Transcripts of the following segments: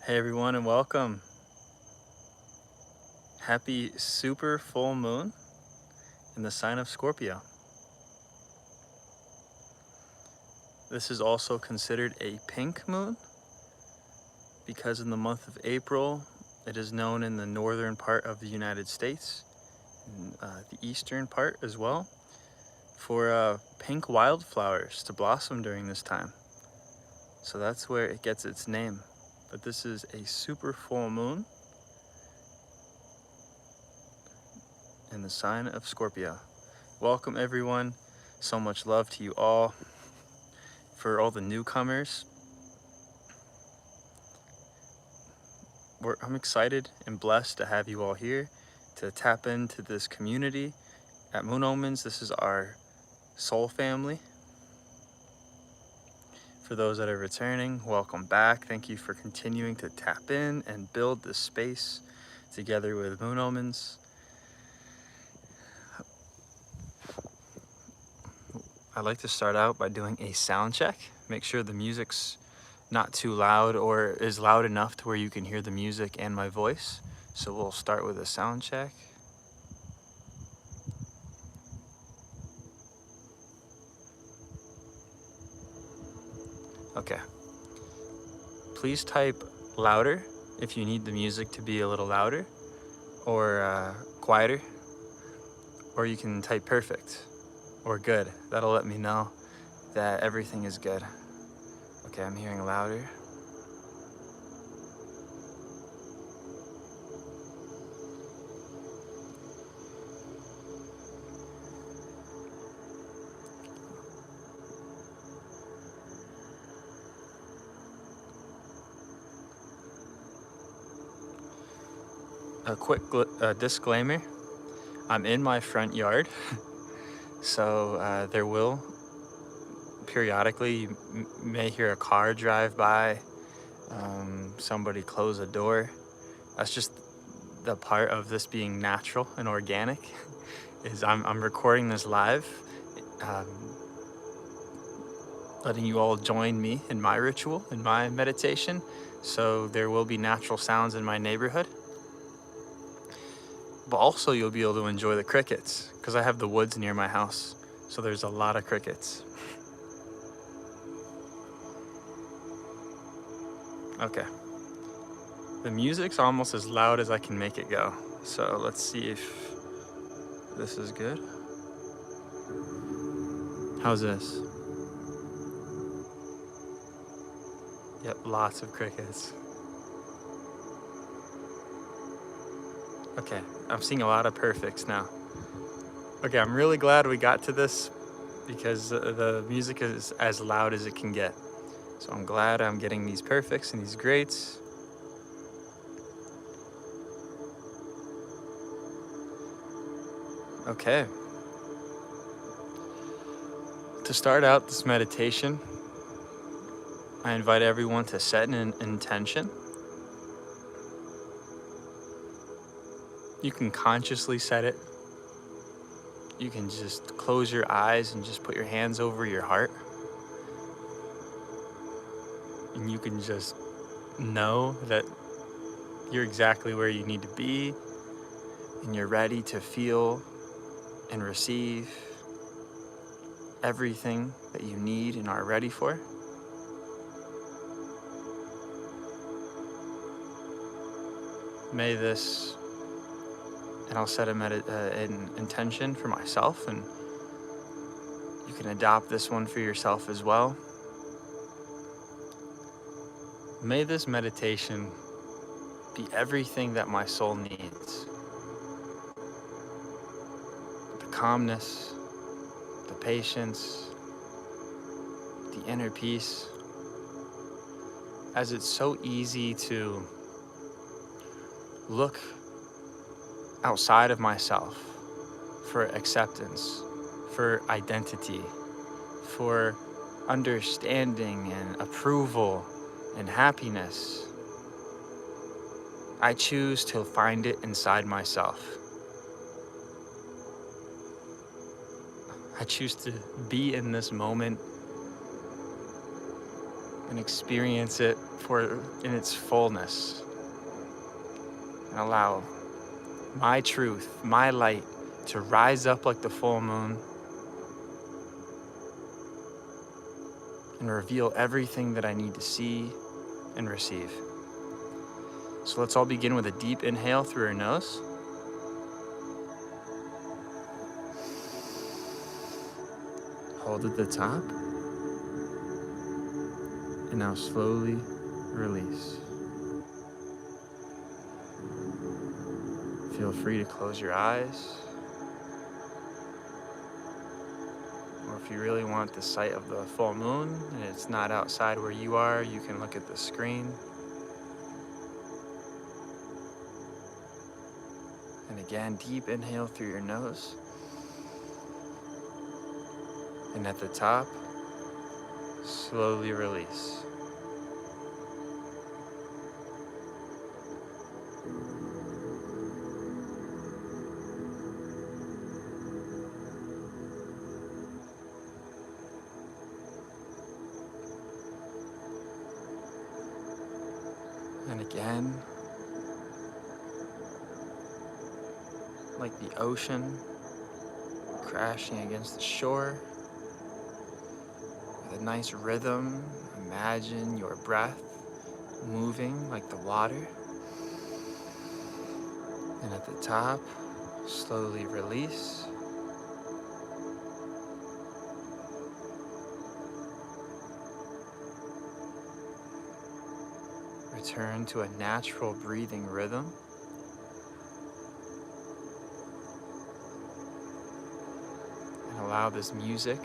Hey everyone, and welcome. Happy super full moon in the sign of Scorpio. This is also considered a pink moon because in the month of April, it is known in the northern part of the United States, and the eastern part as well, for pink wildflowers to blossom during this time. So that's where it gets its name. But this is a super full moon in the sign of Scorpio. Welcome everyone. So much love to you all. For all the newcomers, I'm excited and blessed to have you all here to tap into this community at Moon Omens. This is our soul family. For those that are returning, welcome back. Thank you for continuing to tap in and build this space together with Moon Omens. I'd like to start out by doing a sound check. Make sure the music's not too loud or is loud enough to where you can hear the music and my voice. So we'll start with a sound check. Okay. Please type louder if you need the music to be a little louder or quieter, or you can type perfect or good. That'll let me know that everything is good. Okay, I'm hearing louder. A quick disclaimer, I'm in my front yard, so there will periodically, you may hear a car drive by, somebody close a door. That's just the part of this being natural and organic, is I'm recording this live, letting you all join me in my ritual, in my meditation. So there will be natural sounds in my neighborhood. But also you'll be able to enjoy the crickets because I have the woods near my house. So there's a lot of crickets. Okay. The music's almost as loud as I can make it go. So let's see if this is good. How's this? Yep, lots of crickets. Okay, I'm seeing a lot of perfects now. Okay, I'm really glad we got to this because the music is as loud as it can get. So I'm glad I'm getting these perfects and these greats. Okay. To start out this meditation, I invite everyone to set an intention. You can consciously set it. You can just close your eyes and just put your hands over your heart. And you can just know that you're exactly where you need to be and you're ready to feel and receive everything that you need and are ready for. May this, and I'll set an intention for myself, and you can adopt this one for yourself as well. May this meditation be everything that my soul needs. The calmness, the patience, the inner peace, as it's so easy to look outside of myself for acceptance, for identity, for understanding and approval and happiness. I choose to find it inside myself. I choose to be in this moment and experience it in its fullness. And allow my truth, my light, to rise up like the full moon and reveal everything that I need to see and receive. So let's all begin with a deep inhale through our nose. Hold at the top. And now slowly release. Feel free to close your eyes. Or if you really want the sight of the full moon and it's not outside where you are, you can look at the screen. And again, deep inhale through your nose. And at the top, slowly release. And again, like the ocean crashing against the shore, with a nice rhythm, imagine your breath moving like the water. And at the top, slowly release. Return to a natural breathing rhythm. And allow this music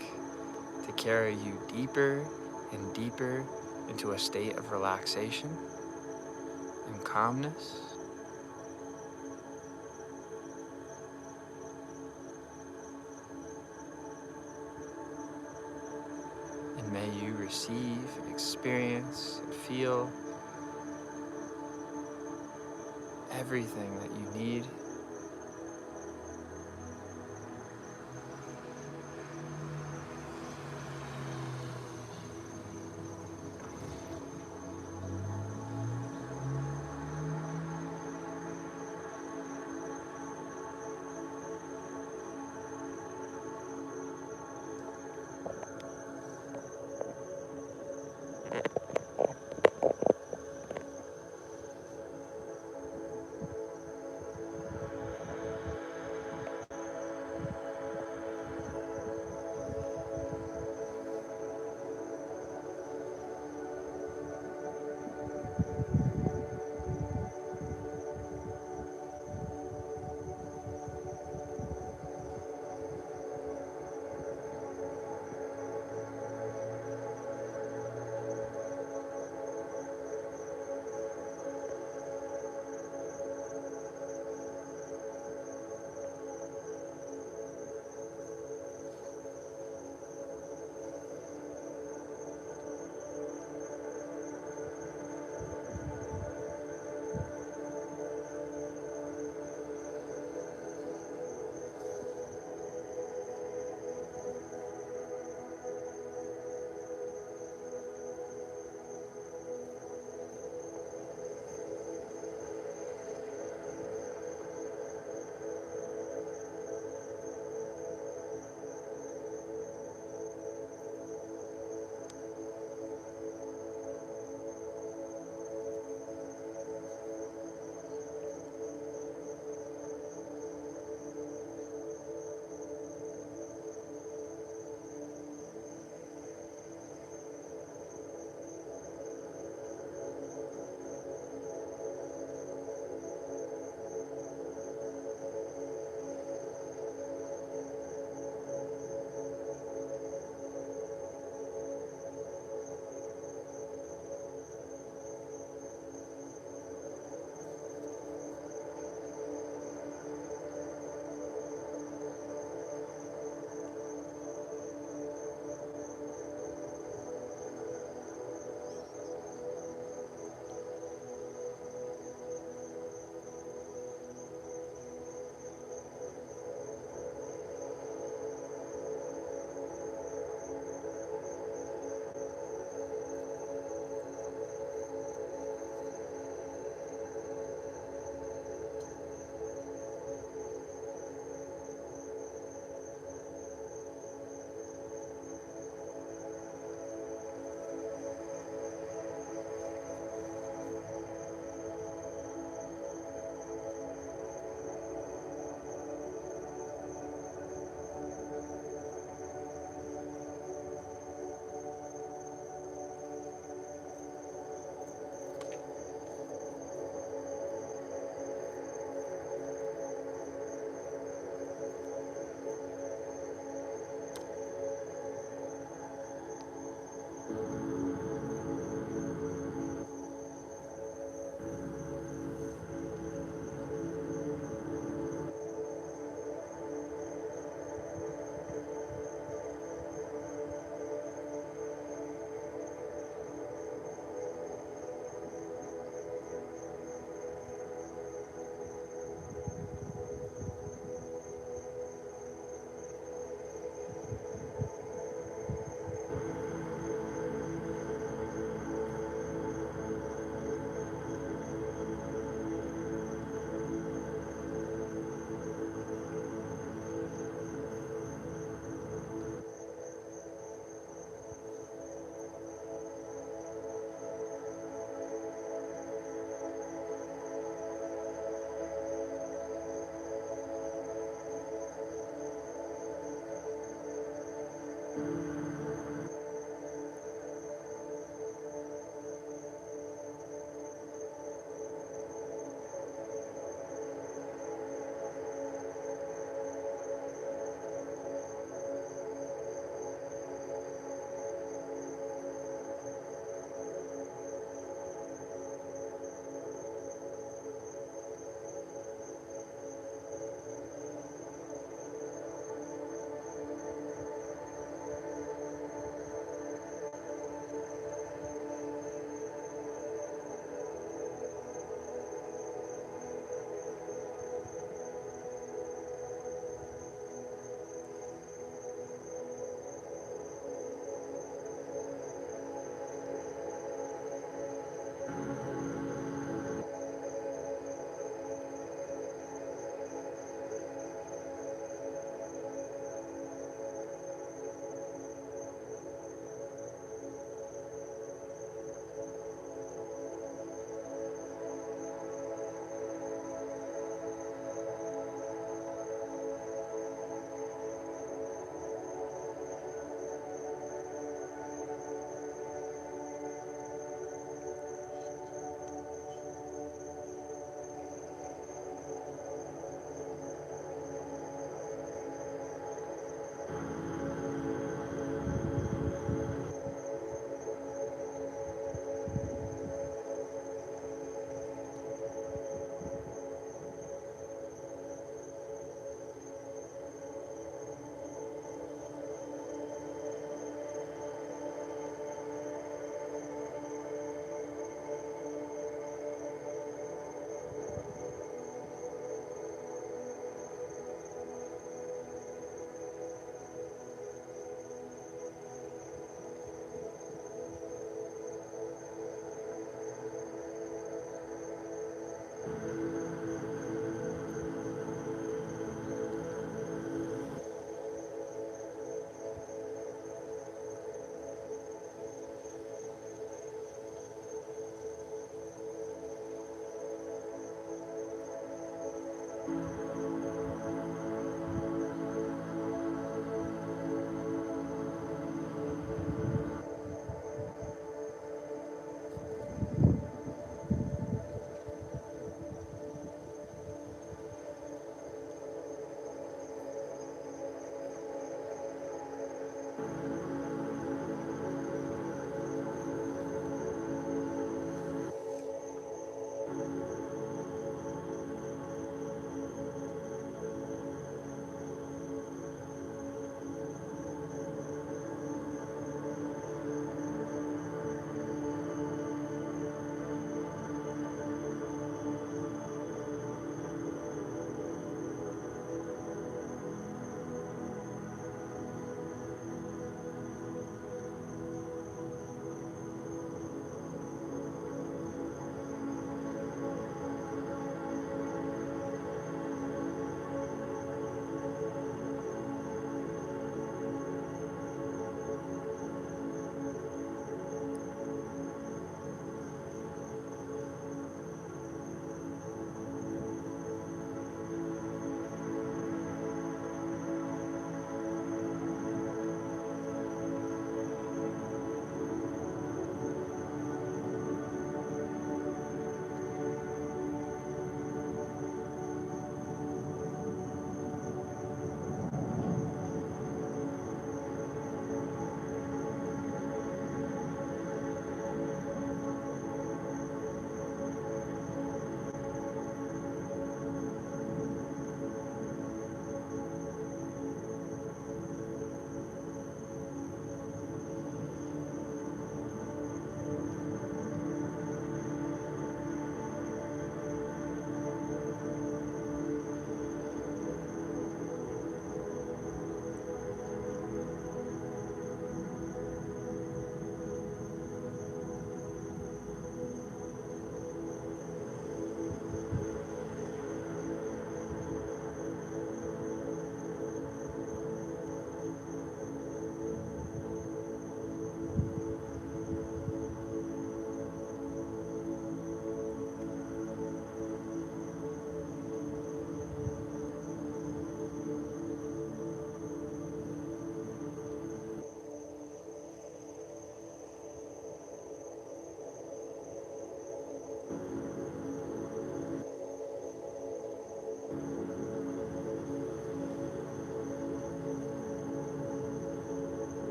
to carry you deeper and deeper into a state of relaxation and calmness. And may you receive, experience, and feel everything that you need.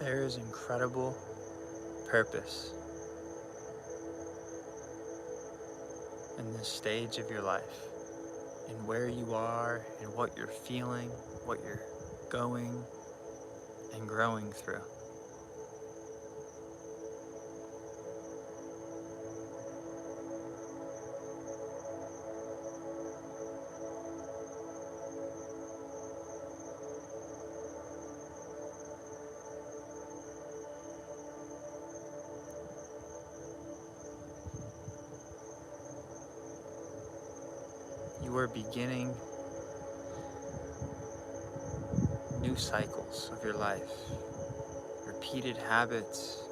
There is incredible purpose in this stage of your life, in where you are, and what you're feeling, what you're going and growing through. You are beginning new cycles of your life, repeated habits,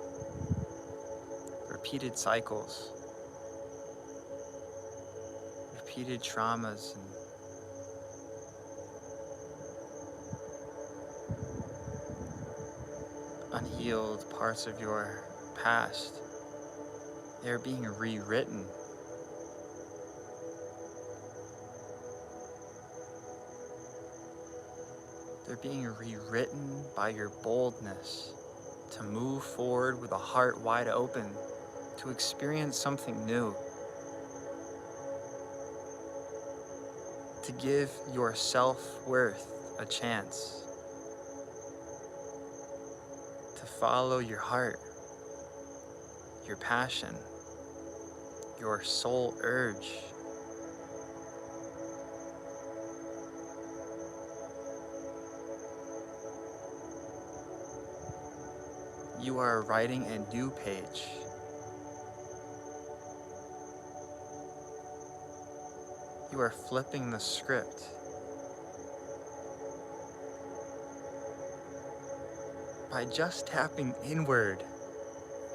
repeated cycles, repeated traumas and unhealed parts of your past. They're being rewritten. They're being rewritten by your boldness to move forward with a heart wide open, to experience something new, to give your self-worth a chance, to follow your heart, your passion, your soul urge. You are writing a new page. You are flipping the script. By just tapping inward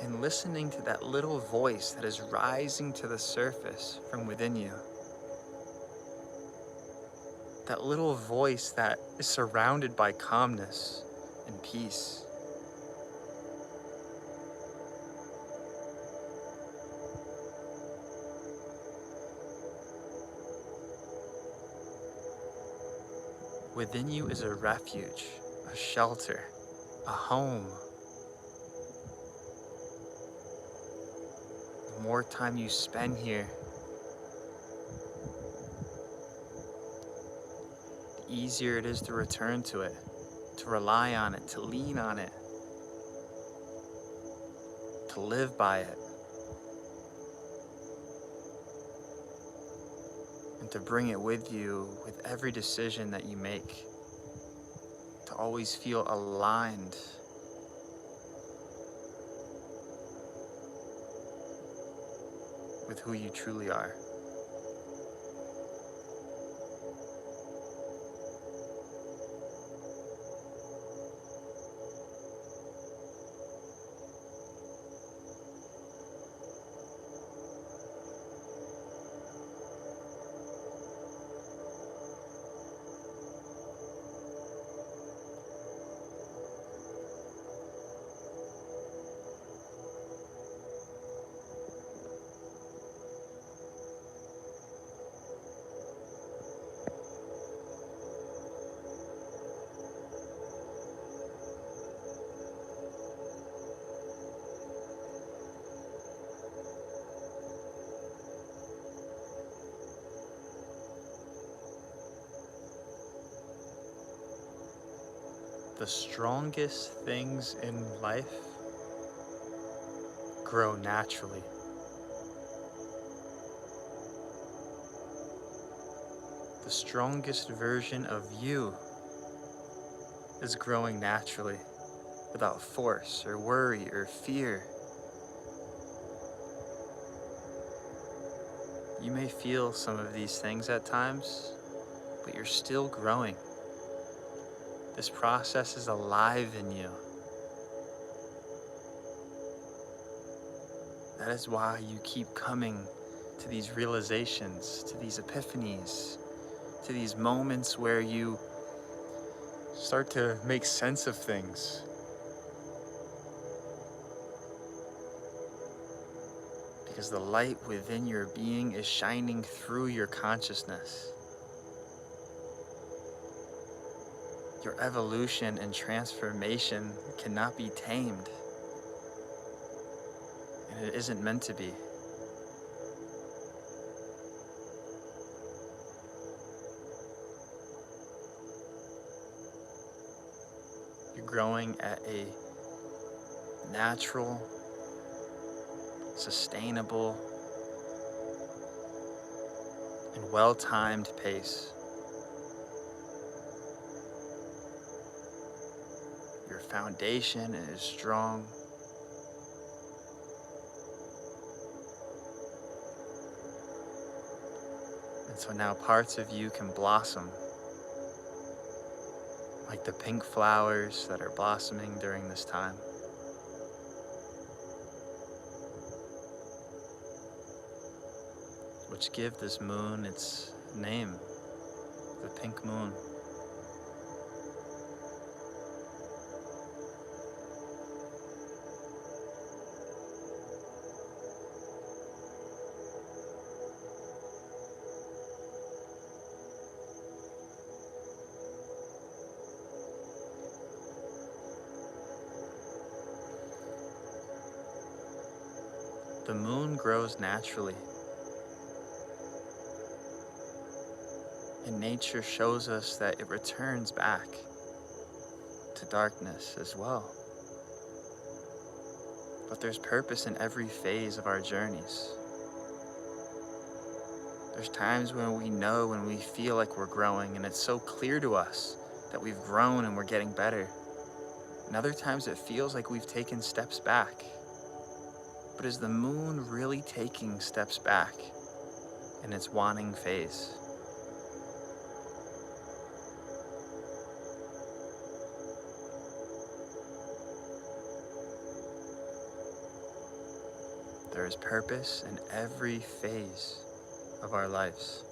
and listening to that little voice that is rising to the surface from within you. That little voice that is surrounded by calmness and peace. Within you is a refuge, a shelter, a home. The more time you spend here, the easier it is to return to it, to rely on it, to lean on it, to live by it, and to bring it with you with every decision that you make, to always feel aligned with who you truly are. The strongest things in life grow naturally. The strongest version of you is growing naturally, without force or worry or fear. You may feel some of these things at times, but you're still growing. This process is alive in you. That is why you keep coming to these realizations, to these epiphanies, to these moments where you start to make sense of things. Because the light within your being is shining through your consciousness. Your evolution and transformation cannot be tamed, and it isn't meant to be. You're growing at a natural, sustainable, and well-timed pace. Your foundation is strong. And so now parts of you can blossom, like the pink flowers that are blossoming during this time. Which give this moon its name, the pink moon. The moon grows naturally, and nature shows us that it returns back to darkness as well. But there's purpose in every phase of our journeys. There's times when we know and we feel like we're growing, and it's so clear to us that we've grown and we're getting better. And other times it feels like we've taken steps back. But is the moon really taking steps back in its waning phase? There is purpose in every phase of our lives.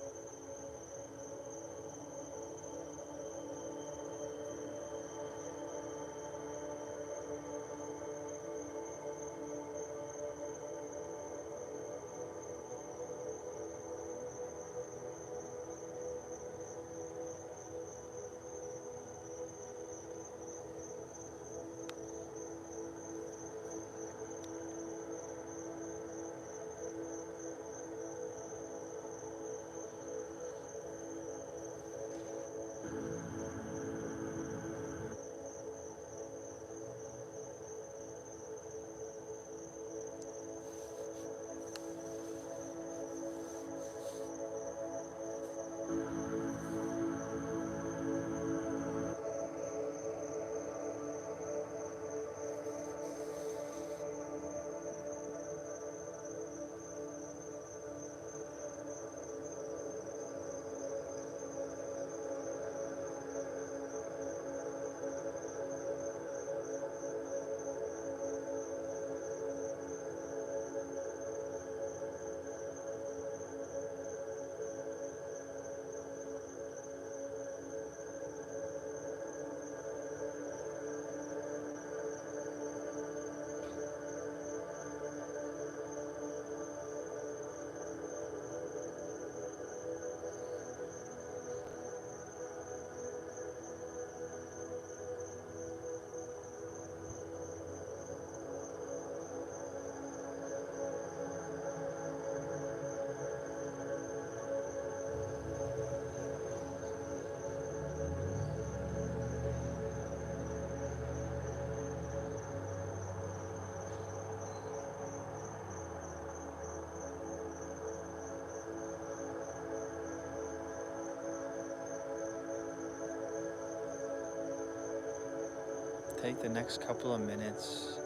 Take the next couple of minutes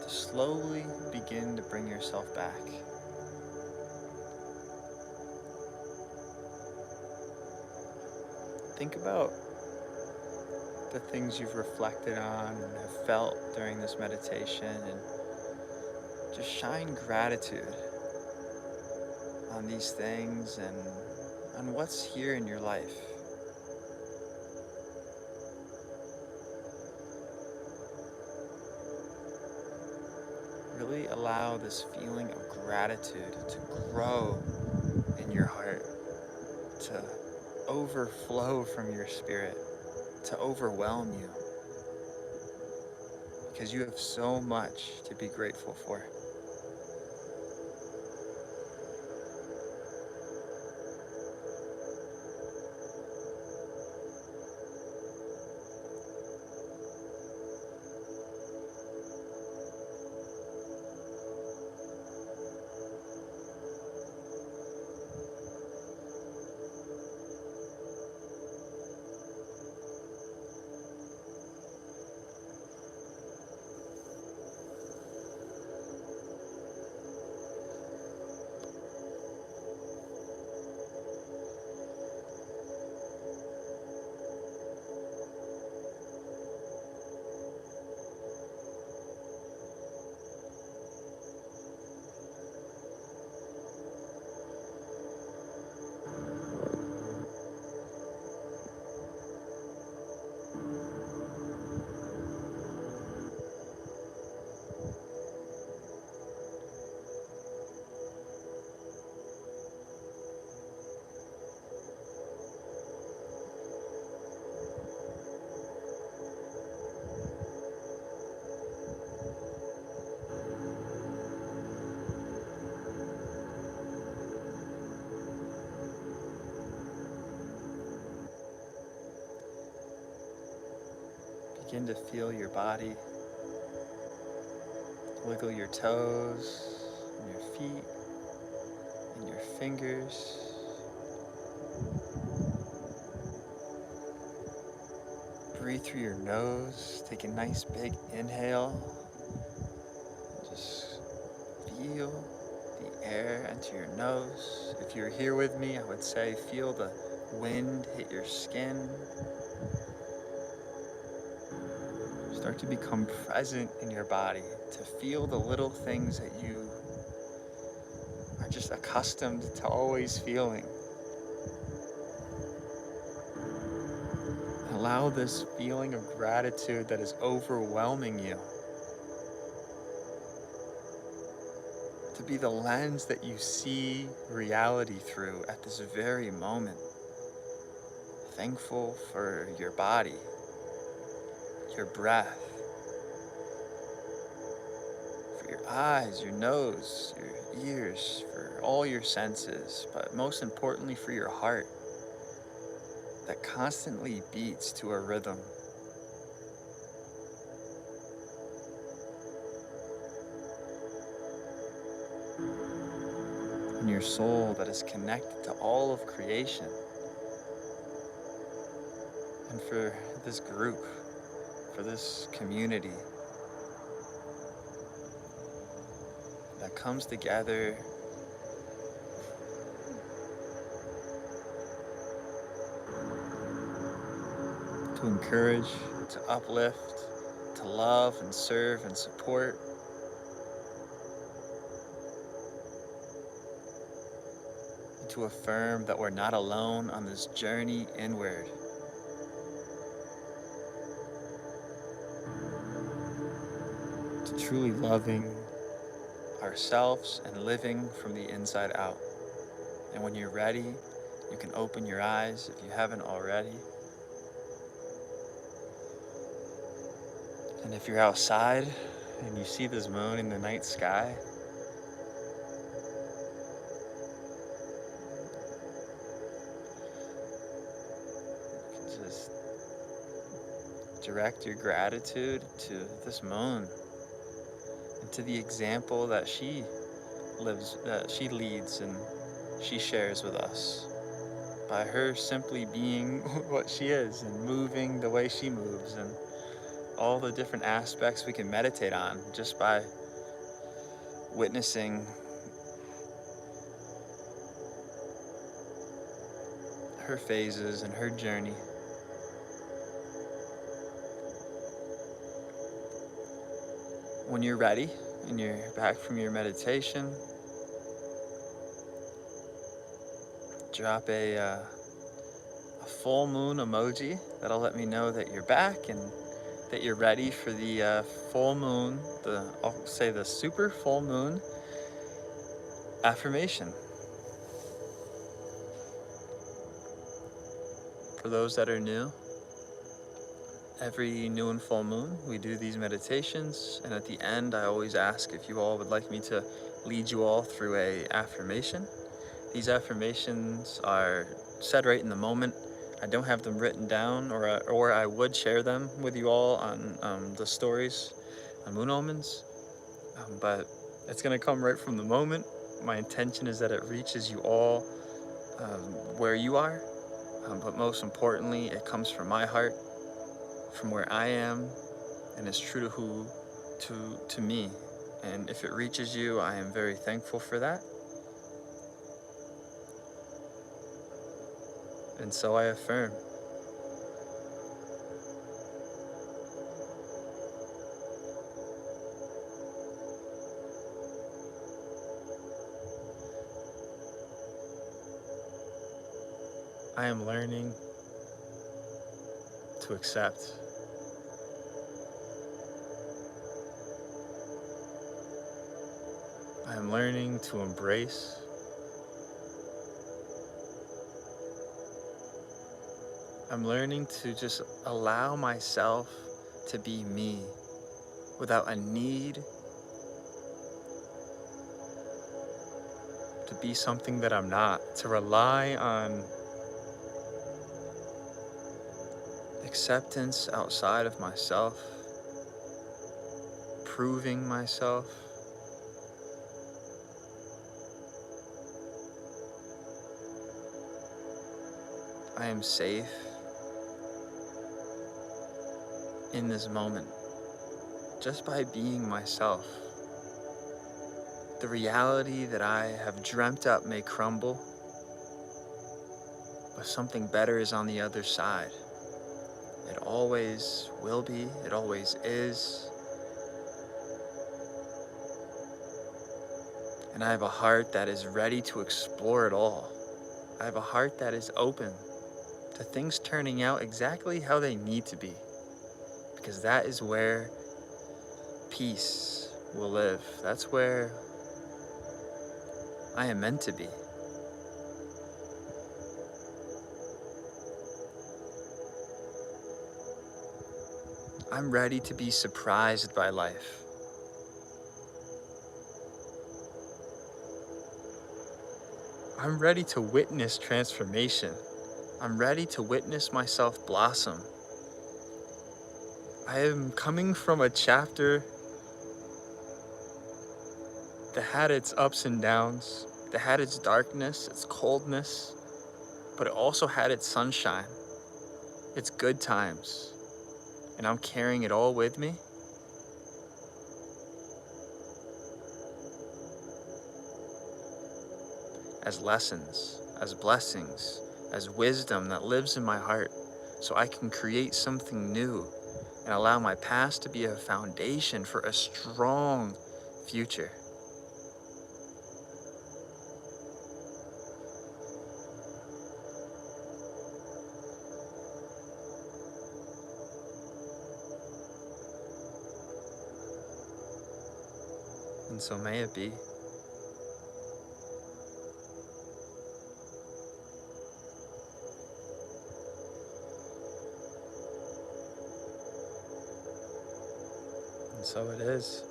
to slowly begin to bring yourself back. Think about the things you've reflected on and have felt during this meditation, and just shine gratitude on these things and on what's here in your life. Really allow this feeling of gratitude to grow in your heart, to overflow from your spirit. to overwhelm you, because you have so much to be grateful for. Begin to feel your body. Wiggle your toes and your feet and your fingers. Breathe through your nose. Take a nice big inhale. Just feel the air enter your nose. If you're here with me, I would say feel the wind hit your skin. Start to become present in your body, to feel the little things that you are just accustomed to always feeling. Allow this feeling of gratitude that is overwhelming you to be the lens that you see reality through at this very moment. Thankful for your body, your breath, for your eyes, your nose, your ears, for all your senses, but most importantly for your heart that constantly beats to a rhythm. And your soul that is connected to all of creation. And for this group, for this community that comes together to encourage, to uplift, to love and serve and support. And to affirm that we're not alone on this journey inward. To truly loving ourselves and living from the inside out. And when you're ready, you can open your eyes if you haven't already. And if you're outside and you see this moon in the night sky, you can just direct your gratitude to this moon and to the example that she lives, that she leads and she shares with us by her simply being what she is and moving the way she moves, and all the different aspects we can meditate on just by witnessing her phases and her journey. When you're ready and you're back from your meditation, drop a full moon emoji. That'll let me know that you're back and that you're ready for the full moon, I'll say the super full moon affirmation. For those that are new, Every new and full moon, we do these meditations, and at the end, I always ask if you all would like me to lead you all through a affirmation. These affirmations are said right in the moment. I don't have them written down, or I would share them with you all on the stories on Moon Omens, but it's going to come right from the moment. My intention is that it reaches you all where you are, but most importantly, it comes from my heart, from where I am, and is true to me. And if it reaches you, I am very thankful for that. And so I affirm. I am learning to accept. I am learning to embrace. I'm learning to just allow myself to be me without a need to be something that I'm not, to rely on acceptance outside of myself, proving myself. I am safe in this moment just by being myself. The reality that I have dreamt up may crumble, but something better is on the other side. It always will be, it always is. And I have a heart that is ready to explore it all. I have a heart that is open to things turning out exactly how they need to be, because that is where peace will live. That's where I am meant to be. I'm ready to be surprised by life. I'm ready to witness transformation. I'm ready to witness myself blossom. I am coming from a chapter that had its ups and downs, that had its darkness, its coldness, but it also had its sunshine, its good times, and I'm carrying it all with me. As lessons, as blessings, as wisdom that lives in my heart, so I can create something new and allow my past to be a foundation for a strong future. And so may it be. And so it is.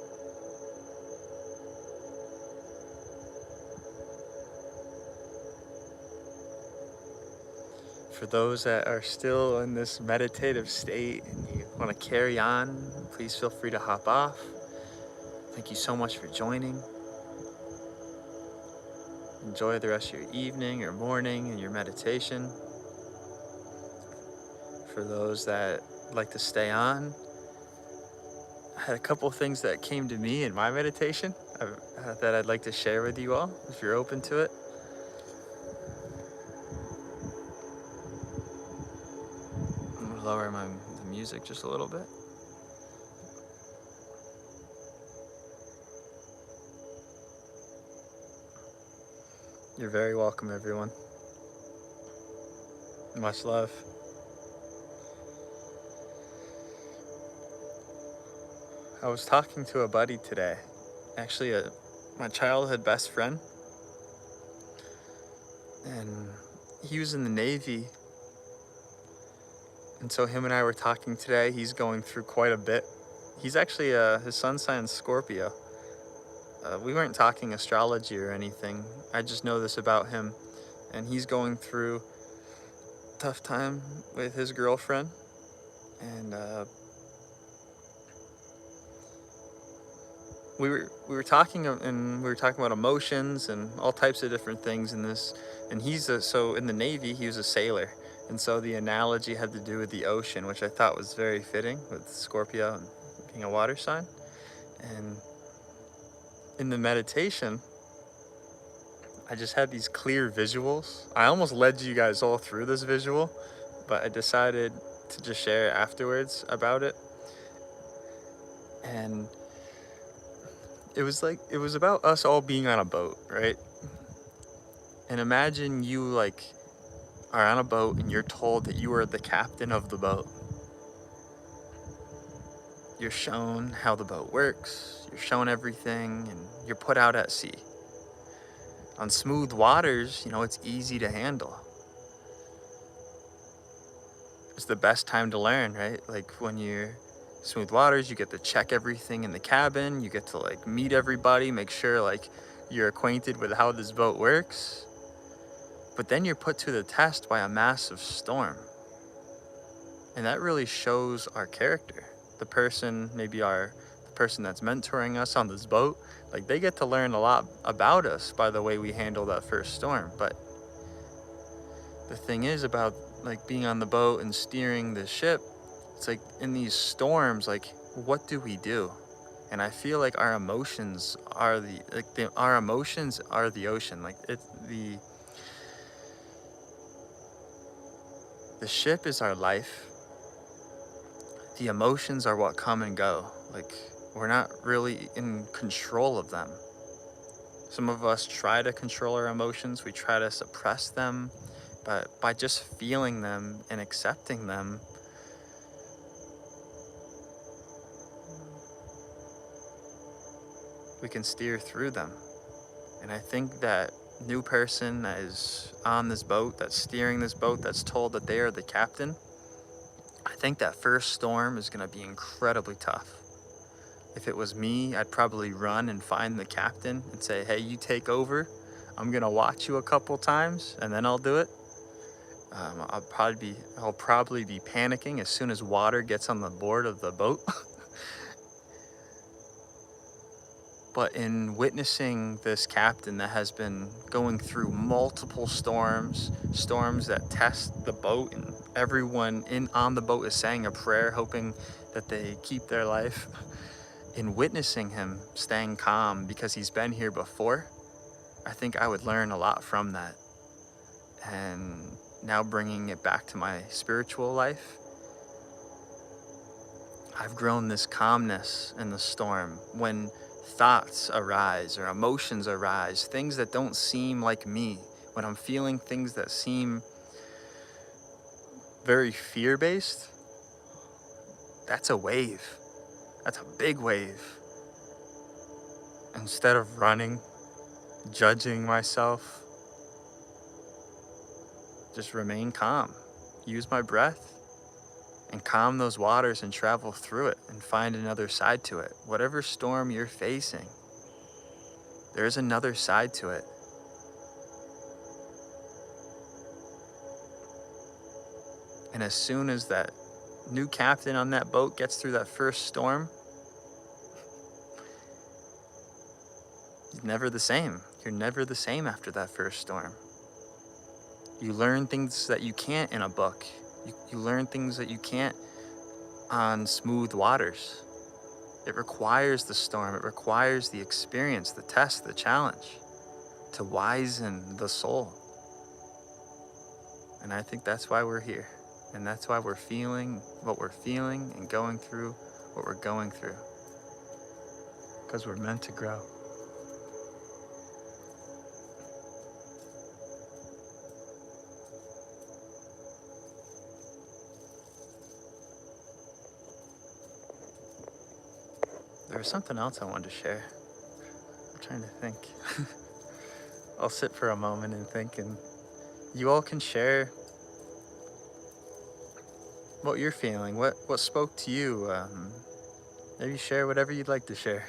For those that are still in this meditative state and you want to carry on, please feel free to hop off. Thank you so much for joining. Enjoy the rest of your evening or morning and your meditation. For those that like to stay on, I had a couple of things that came to me in my meditation that I'd like to share with you all, if you're open to it. I'm gonna lower the music just a little bit. You're very welcome, everyone. Much love. I was talking to a buddy today, actually my childhood best friend, and he was in the Navy, And so him and I were talking today. He's going through quite a bit. He's actually, his sun sign's Scorpio. We weren't talking astrology or anything. I just know this about him. And he's going through a tough time with his girlfriend. And we were talking, and we were talking about emotions and all types of different things in this. And so in the Navy, he was a sailor. And so the analogy had to do with the ocean, which I thought was very fitting with Scorpio and being a water sign. And in the meditation, I just had these clear visuals. I almost led you guys all through this visual, but I decided to just share afterwards about it. And it was about us all being on a boat, right? And imagine you are on a boat and you're told that you are the captain of the boat. You're shown how the boat works, you're shown everything, and you're put out at sea. On smooth waters, it's easy to handle. It's the best time to learn, right? Like when you're smooth waters, you get to check everything in the cabin, you get to meet everybody, make sure you're acquainted with how this boat works. But then you're put to the test by a massive storm. And that really shows our character. The person that's mentoring us on this boat, they get to learn a lot about us by the way we handle that first storm. But the thing is about being on the boat and steering the ship, it's in these storms, what do we do? And I feel like our emotions are the ocean. The ship is our life. The emotions are what come and go. We're not really in control of them. Some of us try to control our emotions. We try to suppress them. But by just feeling them and accepting them, we can steer through them. And I think that new person that is on this boat, that's steering this boat, that's told that they are the captain, I think that first storm is going to be incredibly tough. If it was me, I'd probably run and find the captain and say, hey, you take over. I'm going to watch you a couple times and then I'll do it. I'll probably be panicking as soon as water gets on the board of the boat. But in witnessing this captain that has been going through multiple storms that test the boat, and everyone on the boat is saying a prayer, hoping that they keep their life, in witnessing him staying calm because he's been here before, I think I would learn a lot from that. And now bringing it back to my spiritual life, I've grown this calmness in the storm when thoughts arise or emotions arise, things that don't seem like me, when I'm feeling things that seem very fear-based. That's a wave. That's a big wave. Instead of running, judging myself, just remain calm. Use my breath and calm those waters and travel through it and find another side to it. Whatever storm you're facing, there's another side to it. And as soon as that new captain on that boat gets through that first storm, he's never the same. You're never the same after that first storm. You learn things that you can't in a book. You learn things that you can't on smooth waters. It requires the storm. It requires the experience, the test, the challenge to wisen the soul. And I think that's why we're here. And that's why we're feeling what we're feeling and going through what we're going through. Because we're meant to grow. There was something else I wanted to share. I'm trying to think. I'll sit for a moment and think, and you all can share what you're feeling, what spoke to you. Maybe share whatever you'd like to share.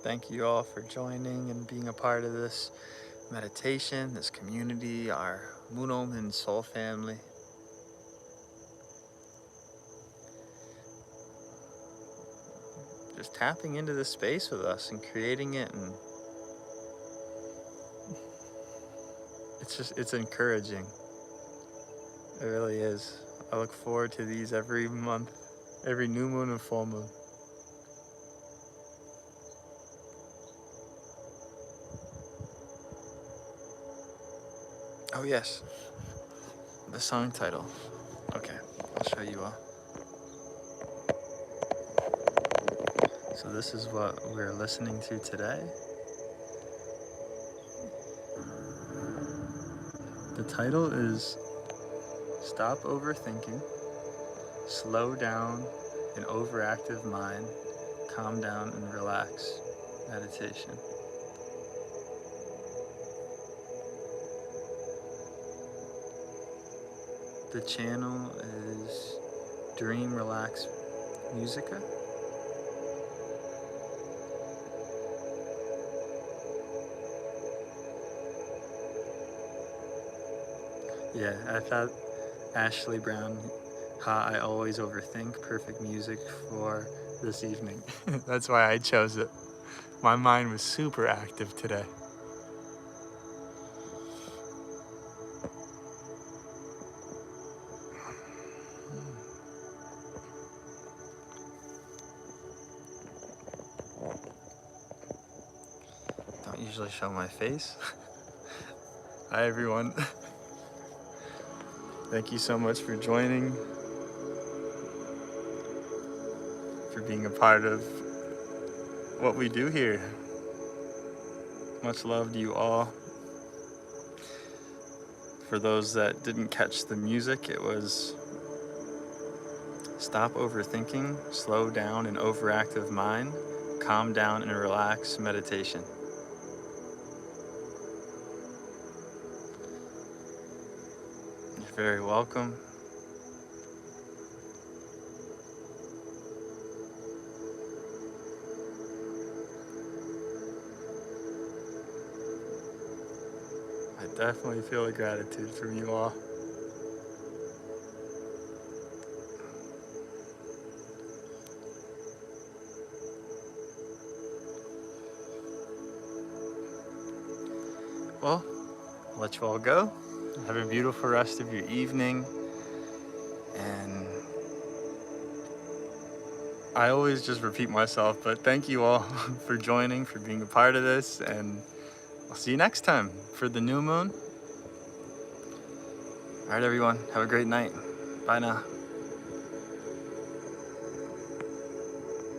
Thank you all for joining and being a part of this meditation, this community, our Moon and Soul family. Just tapping into this space with us and creating it, and it's encouraging. It really is. I look forward to these every month, every new moon and full moon. Oh yes, the song title. Okay, I'll show you all. So this is what we're listening to today. The title is Stop Overthinking, Slow Down an Overactive Mind, Calm Down and Relax Meditation. The channel is Dream Relax Musica. Yeah, I thought Ashley Brown, Ha I Always Overthink, perfect music for this evening. That's why I chose it. My mind was super active today. Don't usually show my face. Hi everyone. Thank you so much for joining, for being a part of what we do here. Much love to you all. For those that didn't catch the music, it was Stop Overthinking, Slow Down an Overactive Mind, Calm Down and Relax Meditation. You're very welcome. I definitely feel the gratitude from you all. Well, I'll let you all go. Have a beautiful rest of your evening. And I always just repeat myself, but thank you all for joining, for being a part of this, and I'll see you next time for the new moon. All right, everyone, have a great night. Bye now.